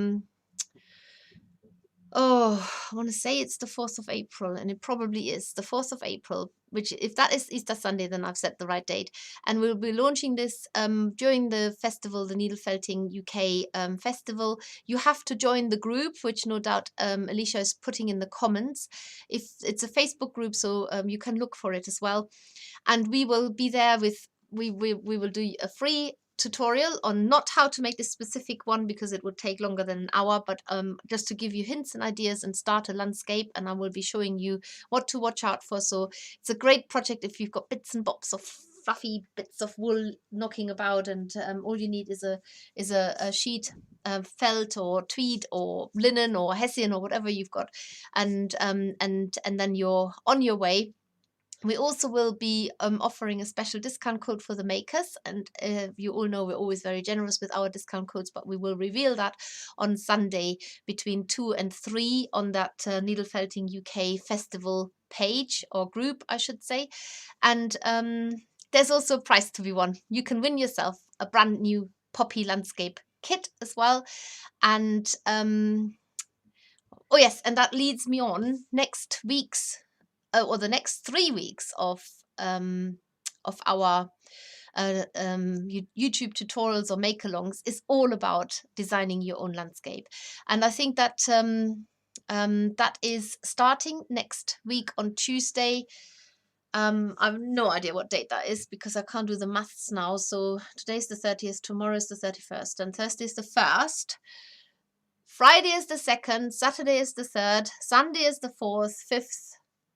want to say it's the 4th of April, and it probably is the 4th of April, which if that is Easter Sunday, then I've set the right date. And we'll be launching this during the festival, the Needle Felting UK festival. You have to join the group, which no doubt Alicia is putting in the comments. If it's a Facebook group, so you can look for it as well. And we will be there with, we will do a free tutorial on not how to make this specific one because it would take longer than an hour, but just to give you hints and ideas and start a landscape. And I will be showing you what to watch out for. So it's a great project if you've got bits and bobs of fluffy bits of wool knocking about, and all you need is a sheet, felt or tweed or linen or hessian or whatever you've got, and then you're on your way. We also will be offering a special discount code for the makers, and you all know we're always very generous with our discount codes, but we will reveal that on Sunday between 2 and 3 on that Needle Felting UK festival page, or group I should say. And there's also a prize to be won. You can win yourself a brand new poppy landscape kit as well. And oh yes, and that leads me on next week's or the next 3 weeks of our YouTube tutorials or make-alongs is all about designing your own landscape. And I think that that is starting next week on Tuesday. I have no idea what date that is because I can't do the maths now. So today's the 30th, tomorrow is the 31st, and Thursday is the 1st. Friday is the 2nd, Saturday is the 3rd, Sunday is the 4th, 5th,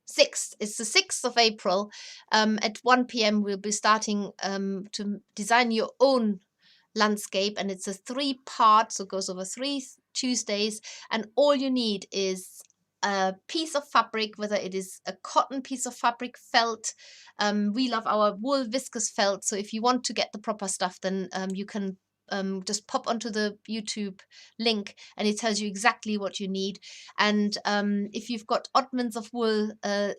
6th. It's the 6th of April. At 1 p.m. we'll be starting to design your own landscape, and it's a 3-part, so it goes over 3 Tuesdays, and all you need is a piece of fabric, whether it is a cotton piece of fabric, felt. We love our wool viscose felt, so if you want to get the proper stuff, then you can just pop onto the YouTube link and it tells you exactly what you need. And if you've got oddments of wool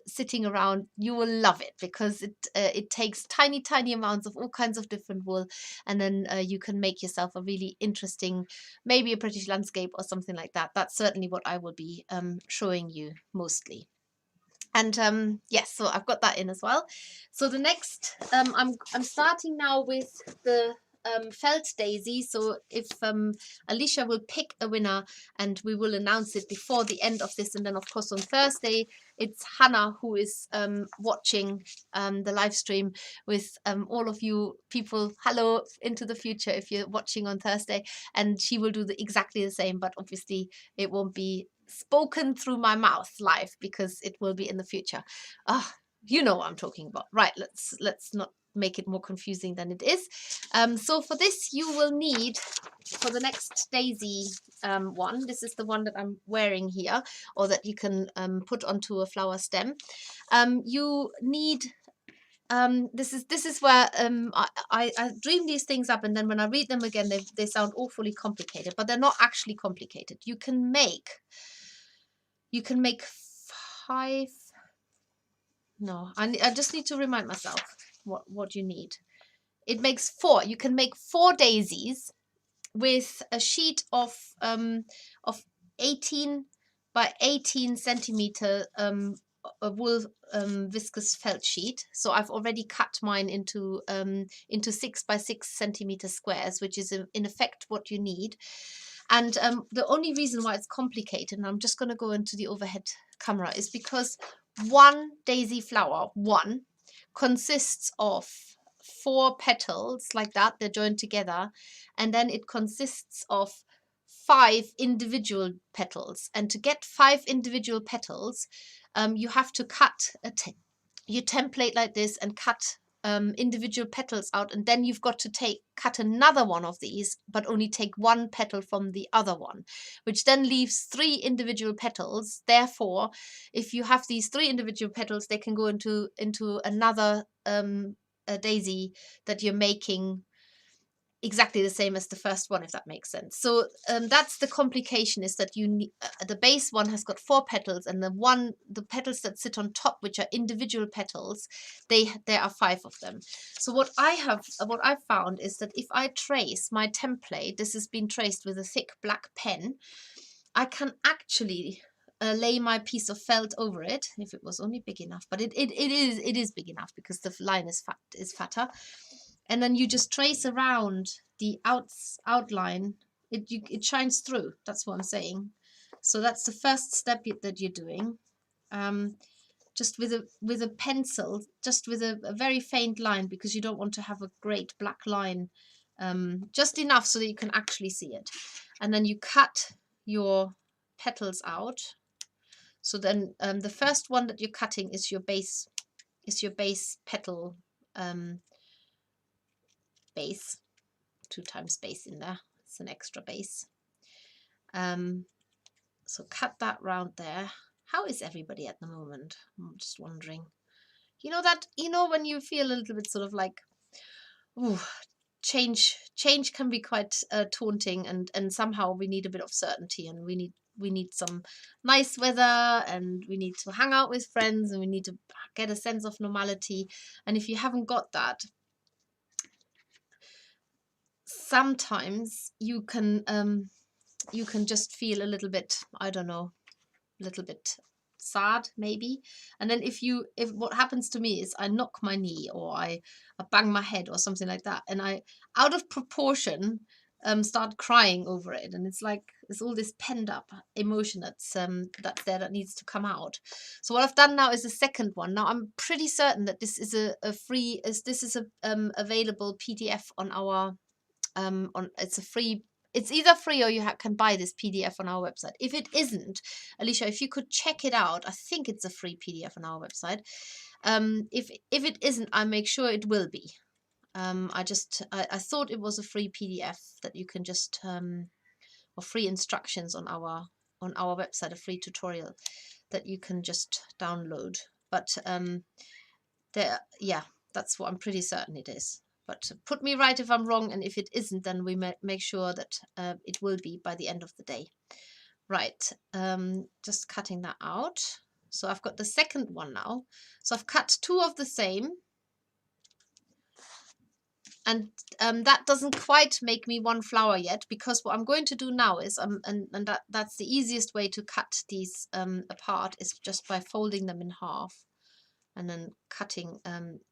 sitting around, you will love it because it takes tiny amounts of all kinds of different wool, and then you can make yourself a really interesting, maybe a British landscape or something like that. That's certainly what I will be showing you mostly. And yes, so I've got that in as well. So the next I'm starting now with the felt daisy. So if Alicia will pick a winner and we will announce it before the end of this, and then of course on Thursday it's Hannah who is watching the live stream with all of you people. Hello into the future if you're watching on Thursday, and she will do exactly the same, but obviously it won't be spoken through my mouth live because it will be in the future. You know what I'm talking about, right? Let's not make it more confusing than it is. So for this you will need, for the next daisy one, this is the one that I'm wearing here, or that you can put onto a flower stem. You need this is where I dream these things up, and then when I read them again they sound awfully complicated, but they're not actually complicated. You can make 5. No, I just need to remind myself what you need. It makes 4. You can make 4 daisies with a sheet of 18 by 18 centimeter a wool viscose felt sheet. So I've already cut mine into 6 by 6 centimeter squares, which is in effect what you need. And the only reason why it's complicated, and I'm just going to go into the overhead camera, is because one daisy flower, consists of 4 petals like that. They're joined together, and then it consists of 5 individual petals. And to get 5 individual petals, you have to cut your template like this and cut individual petals out, and then you've got to cut another one of these, but only take 1 petal from the other one, which then leaves 3 individual petals. Therefore, if you have these 3 individual petals, they can go into another a daisy that you're making exactly the same as the first one, if that makes sense. So that's the complication, is that you need the base one has got 4 petals, and the petals that sit on top, which are individual petals, there are 5 of them. So what I've found is that if I trace my template, this has been traced with a thick black pen, I can actually lay my piece of felt over it if it was only big enough, but it is big enough because the line is fatter. And then you just trace around the outline. It shines through. That's what I'm saying. So that's the first step that you're doing. Just with a pencil, just with a very faint line, because you don't want to have a great black line. Just enough so that you can actually see it. And then you cut your petals out. So then the first one that you're cutting is your base petal. Base, 2 times base in there, it's an extra base. So cut that round there. How is everybody at the moment? I'm just wondering. you know that, you know, when you feel a little bit sort of like, ooh, change can be quite taunting, and somehow we need a bit of certainty, and we need some nice weather, and we need to hang out with friends, and we need to get a sense of normality. And if you haven't got that, sometimes you can just feel a little bit, I don't know, a little bit sad maybe. And then if what happens to me is I knock my knee, or I bang my head or something like that, and I, out of proportion, start crying over it, and it's like there's all this pent up emotion that's there that needs to come out. So what I've done now is the second one. Now I'm pretty certain that this is a free, available PDF on our it's a free, it's either free or you can buy this PDF on our website. If it isn't, Alicia, if you could check it out, I think it's a free PDF on our website. If it isn't, I make sure it will be. I thought it was a free PDF that you can just or free instructions on our website, a free tutorial that you can just download. But yeah, that's what I'm pretty certain it is. But put me right if I'm wrong, and if it isn't, then we make sure that it will be by the end of the day. Right, just cutting that out. So I've got the second one now. So I've cut two of the same. And that doesn't quite make me one flower yet, because what I'm going to do now is, and that's the easiest way to cut these apart, is just by folding them in half and then cutting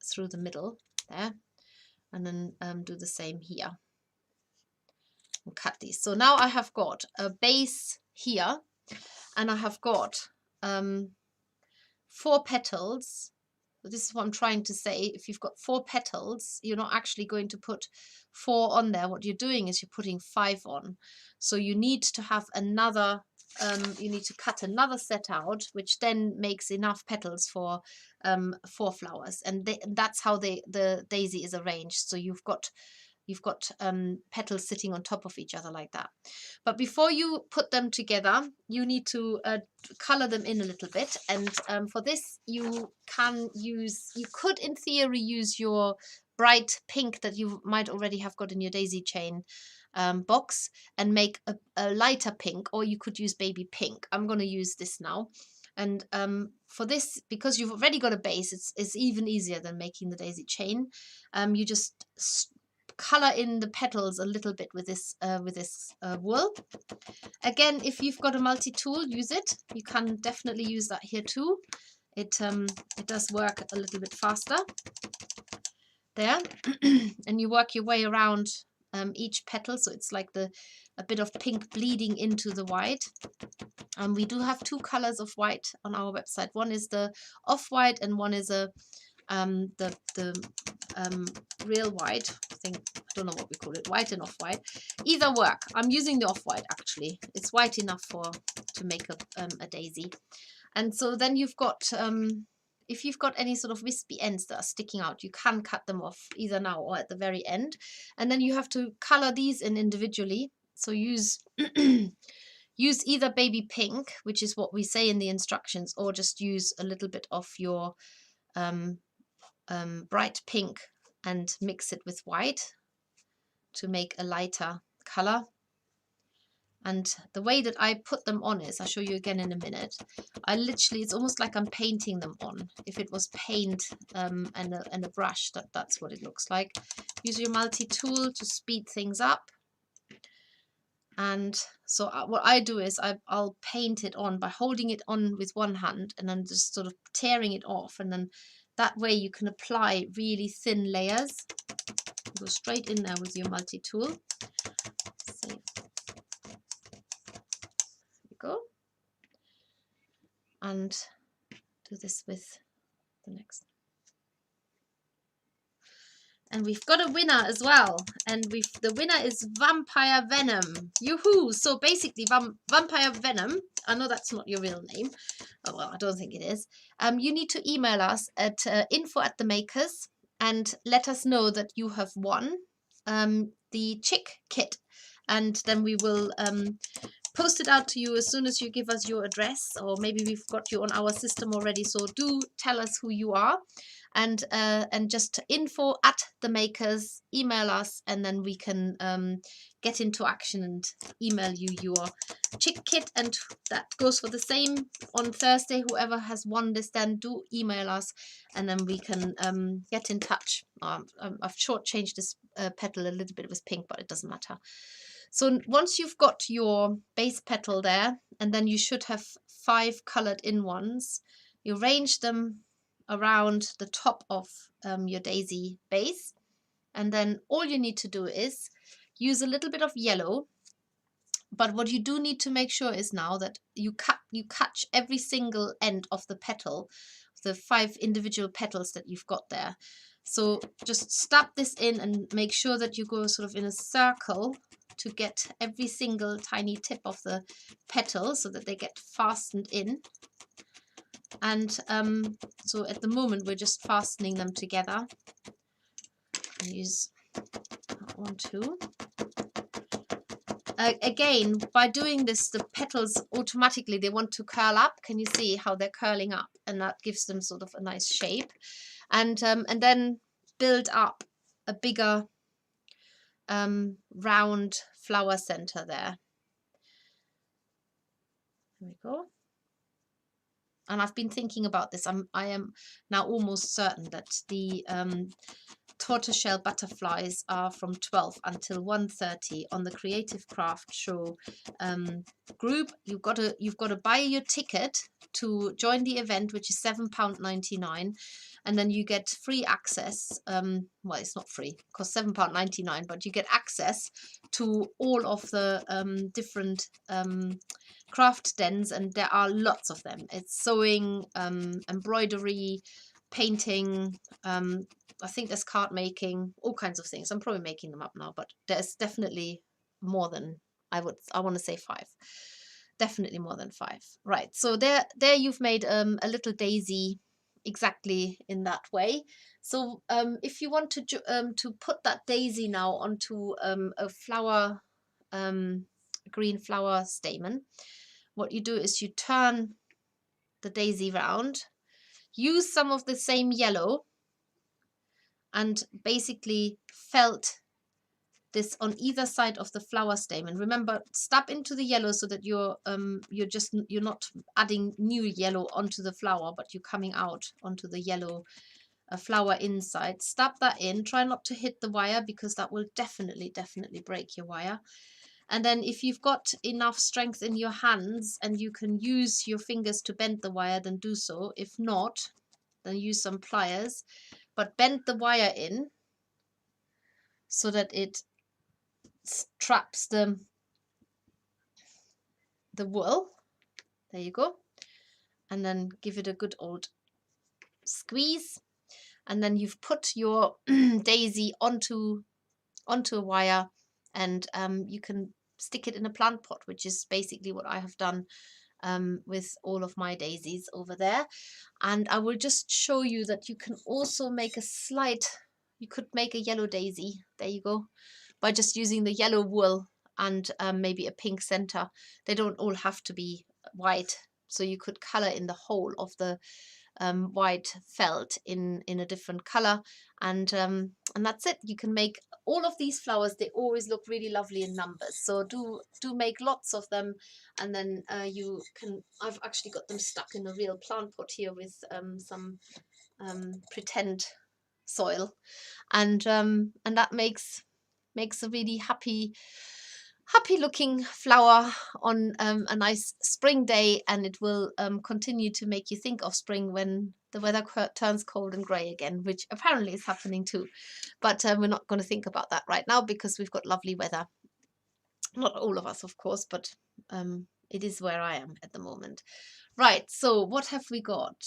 through the middle there. And then do the same here and cut these. So now I have got a base here, and I have got 4 petals. This is what I'm trying to say. If you've got 4 petals, you're not actually going to put 4 on there. What you're doing is you're putting 5 on. So you need to have another, you need to cut another set out, which then makes enough petals for 4 flowers. And that's how the daisy is arranged. So you've got petals sitting on top of each other like that. But before you put them together, you need to color them in a little bit. And for this, you could in theory use your bright pink that you might already have got in your daisy chain box and make a lighter pink, or you could use baby pink. I'm going to use this now. And for this, because you've already got a base, it's even easier than making the daisy chain. You just color in the petals a little bit with this wool. Again, if you've got a multi-tool, use it. You can definitely use that here too. It does work a little bit faster there. And you work your way around each petal, so it's like a bit of pink bleeding into the white. We do have 2 colors of white on our website. One is the off-white, and one is the real white. I don't know what we call it, white and off-white. Either work. I'm using the off-white actually. It's white enough to make a daisy. And so then you've got if you've got any sort of wispy ends that are sticking out, you can cut them off either now or at the very end. And then you have to color these in individually. So use use either baby pink, which is what we say in the instructions, or just use a little bit of your bright pink and mix it with white to make a lighter color. And the way that I put them on is, I'll show you again in a minute. I literally, it's almost like I'm painting them on. If it was paint and a brush, that's what it looks like. Use your multi-tool to speed things up. And so what I do is I'll paint it on by holding it on with one hand and then just sort of tearing it off. And then that way you can apply really thin layers. Go straight in there with your multi-tool. Save. Go, and do this with the next. And we've got a winner as well, and the winner is Vampire Venom. Yoo-hoo! So basically, Vampire Venom, I know that's not your real name. Oh, well, I don't think it is. You need to email us at info@themakers and let us know that you have won the chick kit, and then we will post it out to you as soon as you give us your address, or maybe we've got you on our system already. So do tell us who you are, and just info@themakers, email us, and then we can get into action and email you your chick kit. And that goes for the same on Thursday. Whoever has won this, then do email us, and then we can get in touch. I've shortchanged this petal a little bit with pink, but it doesn't matter. So once you've got your base petal there, and then you should have 5 colored in ones, you arrange them around the top of your daisy base, and then all you need to do is use a little bit of yellow. But what you do need to make sure is now that you catch every single end of the petal, the 5 individual petals that you've got there. So just stab this in and make sure that you go sort of in a circle to get every single tiny tip of the petal so that they get fastened in. And so at the moment we're just fastening them together. Use that one too. Again, by doing this, the petals automatically, they want to curl up. Can you see how they're curling up? And that gives them sort of a nice shape. And then build up a bigger round flower center there. There we go. And I've been thinking about this. I am now almost certain that the tortoiseshell butterflies are from 12 until 1:30 on the Creative Craft Show group. You've got to buy your ticket to join the event, which is £7.99, and then you get free access. Well, it's not free, it costs £7.99, but you get access to all of the different craft dens, and there are lots of them. It's sewing, embroidery, painting, I think there's card making, all kinds of things. I'm probably making them up now, but there's definitely more than I want to say 5. Definitely more than 5. Right, so there you've made a little daisy exactly in that way. So if you want to put that daisy now onto a flower, green flower stamen, what you do is you turn the daisy round, use some of the same yellow, and basically felt this on either side of the flower stamen. Remember, stab into the yellow so that you're not adding new yellow onto the flower, but you're coming out onto the yellow flower inside. Stab that in. Try not to hit the wire, because that will definitely break your wire. And then if you've got enough strength in your hands and you can use your fingers to bend the wire, then do so. If not, then use some pliers. But bend the wire in so that it traps the wool. There you go. And then give it a good old squeeze. And then you've put your daisy onto a wire, and you can stick it in a plant pot, which is basically what I have done with all of my daisies over there. And I will just show you that you can also make you could make a yellow daisy, there you go, by just using the yellow wool and maybe a pink center. They don't all have to be white, so you could color in the whole of the white felt in a different color, and that's it. You can make all of these flowers. They always look really lovely in numbers, so do make lots of them. And then you can, I've actually got them stuck in a real plant pot here with some pretend soil, and that makes a really happy looking flower on a nice spring day, and it will continue to make you think of spring when the weather turns cold and grey again, which apparently is happening too. But we're not going to think about that right now, because we've got lovely weather. Not all of us, of course, but it is where I am at the moment. Right, so what have we got?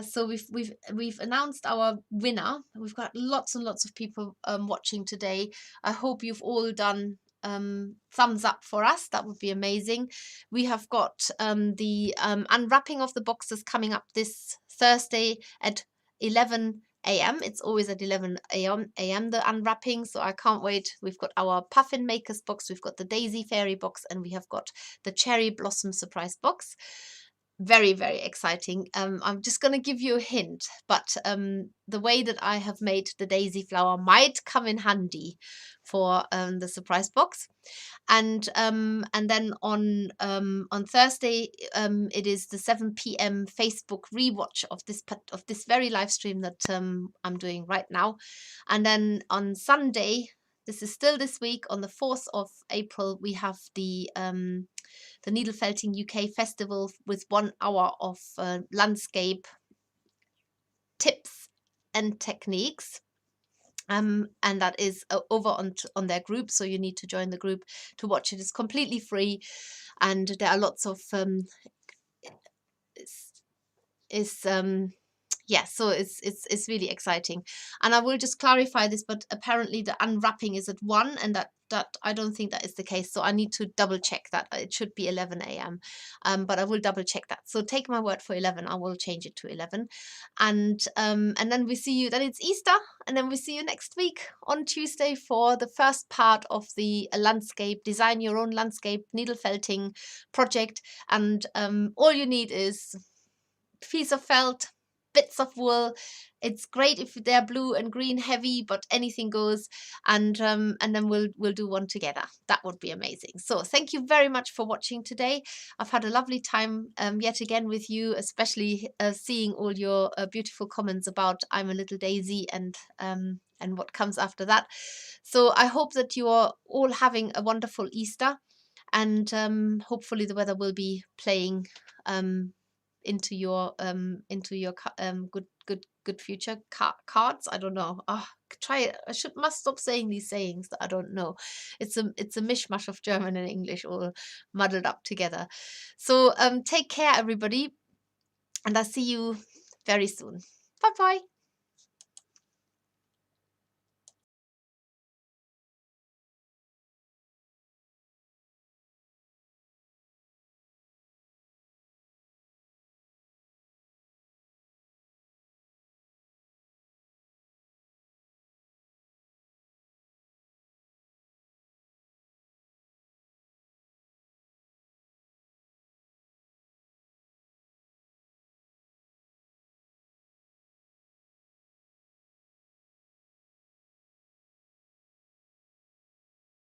So we've announced our winner. We've got lots and lots of people watching today. I hope you've all done thumbs up for us. That would be amazing. We have got the unwrapping of the boxes coming up this Thursday at 11 a.m. It's always at 11 a.m. the unwrapping, so I can't wait. We've got our puffin makers box, we've got the daisy fairy box, and we have got the cherry blossom surprise box. Very, very exciting. I'm just going to give you a hint, but the way that I have made the daisy flower might come in handy for the surprise box. And then on Thursday, it is the 7 p.m. Facebook rewatch of this very live stream that I'm doing right now. And then on Sunday, this is still this week, on the 4th of April, we have the Needle Felting UK Festival with 1 hour of landscape tips and techniques. And that is over on their group, so you need to join the group to watch it. It's completely free, and there are lots of yeah, so it's really exciting. And I will just clarify this, but apparently the unwrapping is at 1, and that I don't think that is the case, so I need to double check that. It should be 11 a.m. But I will double check that, so take my word for 11. I will change it to 11. And then we see you, then it's Easter, and then we see you next week on Tuesday for the first part of the landscape, design your own landscape needle felting project. And all you need is piece of felt, bits of wool. It's great if they're blue and green heavy, but anything goes. And then we'll do one together. That would be amazing. So thank you very much for watching today. I've had a lovely time yet again with you, especially seeing all your beautiful comments about I'm a Little Daisy and what comes after that. So I hope that you are all having a wonderful Easter, and hopefully the weather will be playing into your good future cards. I don't know. Try it. Must stop saying these sayings that I don't know. It's a mishmash of German and English all muddled up together. So take care, everybody, and I'll see you very soon. Bye bye.